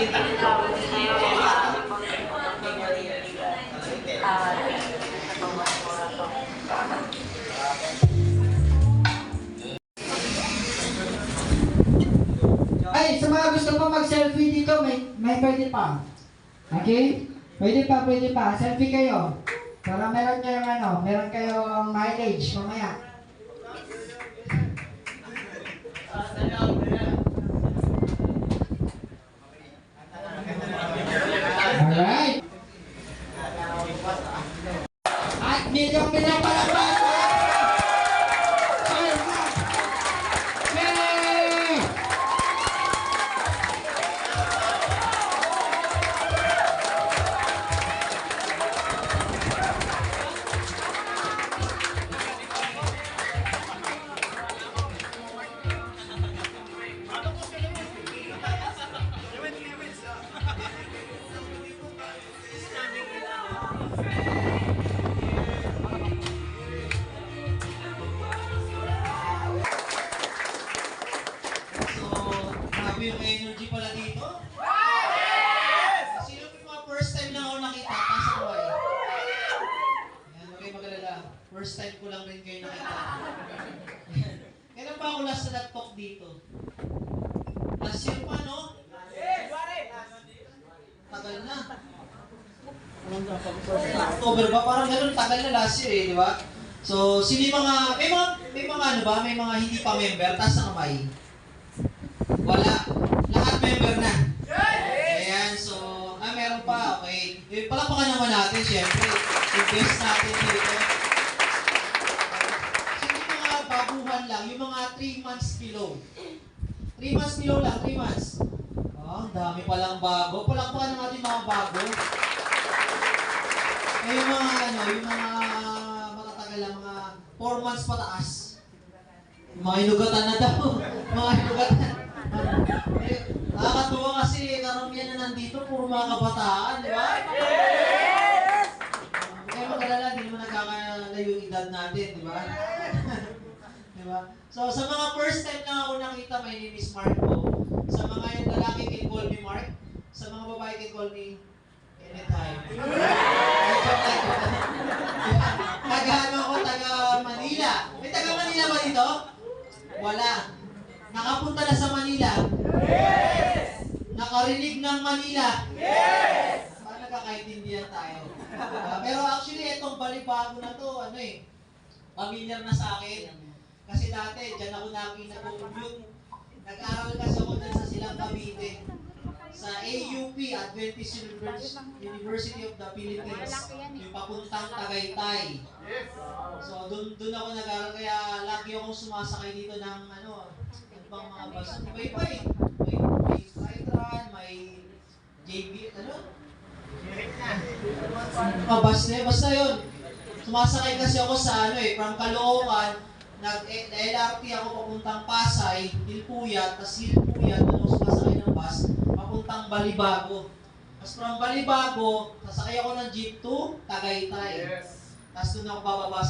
Ay, sa mga gusto pa mag-selfie dito, may pwede pa. Okay? Pwede pa. Selfie kayo. Para meron nyo meron kayong mileage mamaya. Alright. At milyong palabas. Yay! Yung energy pala dito? Sino yung mga first time na ako nakita? Pasok ko eh. Ayan, huwag kayo mag-alala. First time ko lang rin kayo nakita. Ayan. Kailan pa ako last na nag-talk dito? Last year pa, no? Tagal na. October ba? Parang ganun, tagal na last year eh, di ba? So, sino yung mga, may mga ano ba? May mga hindi pa member, taas na kamay. Wala. Lahat member na. Ayan, so, meron pa, okay. Palakpakan naman natin, syempre. Invest natin dito. So, yung mga baguhan lang, yung mga 3 months below. 3 months below lang, 3 months. Oh, ang dami palang bago. Palakpakan naman natin mga bago. Eh, yung mga, yung mga matatagal lang, mga 4 months pataas. Yung mga inugatan na daw. Mga inugatan. Nakakatuwa kasi karamihan na nandito, puro mga kabataan, di ba? Yes! Kaya mag-alala, di naman nagkakalayo yung edad natin, di ba? Di ba? So, sa mga first time na ako nakita, my name is Marco. Sa mga yung lalaki, can call me Mark. Sa mga babae, can call me anytime. Taga-ano ako, taga Manila. May taga Manila ba dito? Wala. Nakapunta na sa Manila? Yes! Nakarinig ng Manila? Yes! Paano nagkakaintindihan tayo? Pero actually, itong balibago na to, familiar na sa akin. Kasi dati, dyan ako nag-commute. Nag-aral kasi ako dyan sa Silang Cavite. Sa AUP, Adventist University of the Philippines. Yung papuntang Tagaytay. So, doon ako nag-aral. Kaya lagi akong sumasakay dito ng bang mga bus. Iba-iba eh. May Skytran, may JB, mga bus na yun. Basta yun. Sumasakay kasi ako sa from Caloocan, nag-LRT ako papuntang Pasay, Hilpuyat, tapos Hilpuyat, doon ako sumasakay ng bus, papuntang Balibago. Tapos from Balibago, sasakay ako ng jeep to Tagaytay. Tapos doon ako bababa